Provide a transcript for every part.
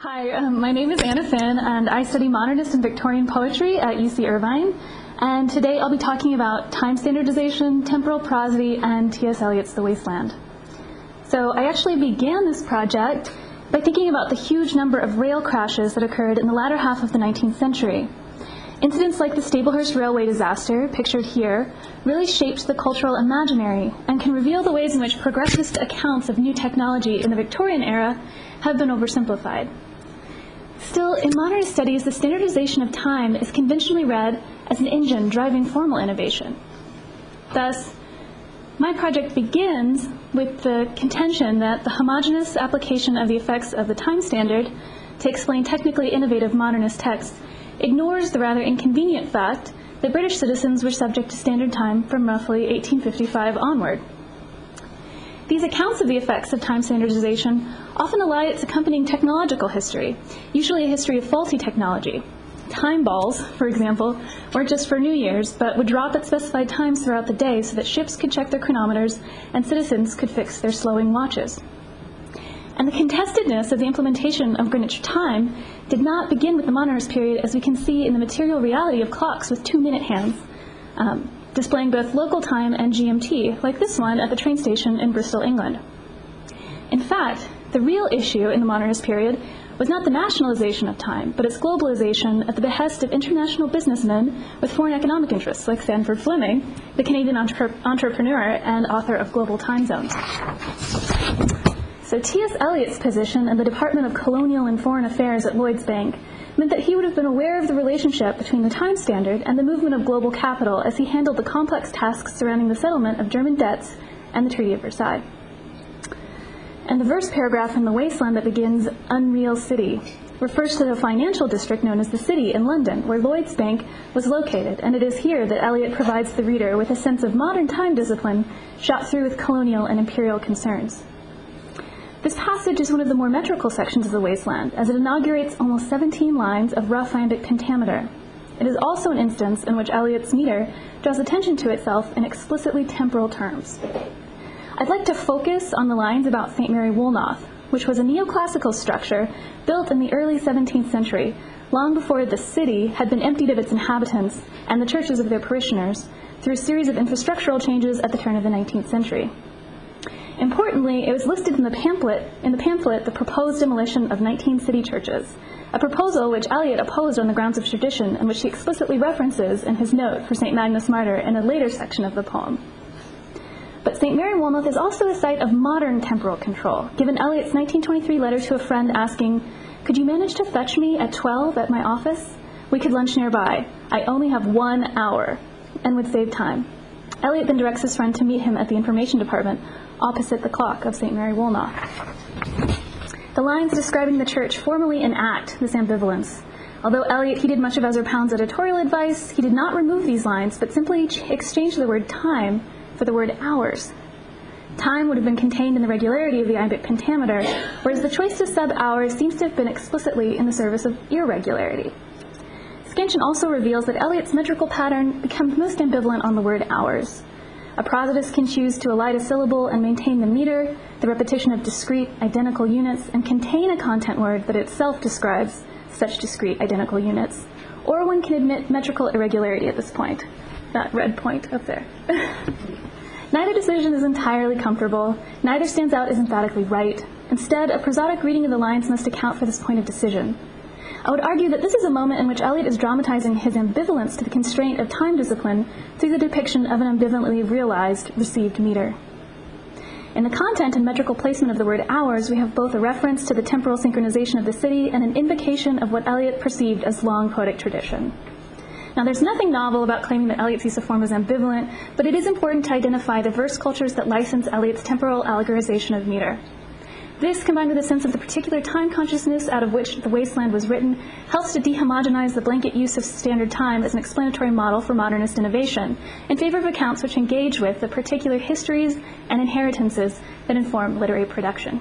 Hi, my name is Anna Finn, and I study modernist and Victorian poetry at UC Irvine. And today I'll be talking about time standardization, temporal prosody, and T.S. Eliot's The Wasteland. So I actually began this project by thinking about the huge number of rail crashes that occurred in the latter half of the 19th century. Incidents like the Staplehurst Railway disaster, pictured here, really shaped the cultural imaginary and can reveal the ways in which progressist accounts of new technology in the Victorian era have been oversimplified. Still, in modernist studies, the standardization of time is conventionally read as an engine driving formal innovation. Thus, my project begins with the contention that the homogeneous application of the effects of the time standard to explain technically innovative modernist texts ignores the rather inconvenient fact that British citizens were subject to standard time from roughly 1855 onward. These accounts of the effects of time standardization often ally its accompanying technological history, usually a history of faulty technology. Time balls, for example, weren't just for New Year's, but would drop at specified times throughout the day so that ships could check their chronometers and citizens could fix their slowing watches. And the contestedness of the implementation of Greenwich time did not begin with the modernist period, as we can see in the material reality of clocks with 2-minute hands, displaying both local time and GMT, like this one at the train station in Bristol, England. In fact, the real issue in the modernist period was not the nationalization of time, but its globalization at the behest of international businessmen with foreign economic interests, like Sanford Fleming, the Canadian entrepreneur and author of Global Time Zones. So T.S. Eliot's position in the Department of Colonial and Foreign Affairs at Lloyds Bank meant that he would have been aware of the relationship between the time standard and the movement of global capital as he handled the complex tasks surrounding the settlement of German debts and the Treaty of Versailles. And the verse paragraph in The Wasteland that begins, "Unreal City," refers to the financial district known as the City in London, where Lloyds Bank was located, and it is here that Eliot provides the reader with a sense of modern time discipline shot through with colonial and imperial concerns. This passage is one of the more metrical sections of The Wasteland, as it inaugurates almost 17 lines of rough iambic pentameter. It is also an instance in which Eliot's meter draws attention to itself in explicitly temporal terms. I'd like to focus on the lines about St. Mary Woolnoth, which was a neoclassical structure built in the early 17th century, long before the city had been emptied of its inhabitants and the churches of their parishioners, through a series of infrastructural changes at the turn of the 19th century. Importantly, it was listed in the pamphlet, the proposed demolition of 19 city churches, a proposal which Eliot opposed on the grounds of tradition and which he explicitly references in his note for St. Magnus Martyr in a later section of the poem. But St. Mary Woolnoth is also a site of modern temporal control, given Eliot's 1923 letter to a friend asking, "Could you manage to fetch me at 12 at my office? We could lunch nearby. I only have 1 hour," and would save time. Eliot then directs his friend to meet him at the information department, opposite the clock of St. Mary Woolnoth. The lines describing the church formally enact this ambivalence. Although Eliot heeded much of Ezra Pound's editorial advice, he did not remove these lines, but simply exchanged the word time for the word hours. Time would have been contained in the regularity of the iambic pentameter, whereas the choice to sub hours seems to have been explicitly in the service of irregularity. Scansion also reveals that Eliot's metrical pattern becomes most ambivalent on the word hours. A prosodist can choose to elide a syllable and maintain the meter, the repetition of discrete, identical units, and contain a content word that itself describes such discrete, identical units. Or one can admit metrical irregularity at this point, that red point up there. Neither decision is entirely comfortable. Neither stands out as emphatically right. Instead, a prosodic reading of the lines must account for this point of decision. I would argue that this is a moment in which Eliot is dramatizing his ambivalence to the constraint of time discipline through the depiction of an ambivalently realized received meter. In the content and metrical placement of the word hours, we have both a reference to the temporal synchronization of the city and an invocation of what Eliot perceived as long poetic tradition. Now, there's nothing novel about claiming that Eliot's use of form is ambivalent, but it is important to identify the verse cultures that license Eliot's temporal allegorization of meter. This, combined with a sense of the particular time consciousness out of which The Wasteland was written, helps to dehomogenize the blanket use of standard time as an explanatory model for modernist innovation, in favor of accounts which engage with the particular histories and inheritances that inform literary production.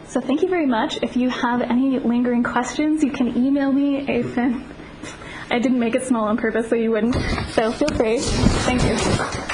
So thank you very much. If you have any lingering questions, you can email me, Afin. I didn't make it small on purpose so you wouldn't, so feel free. Thank you.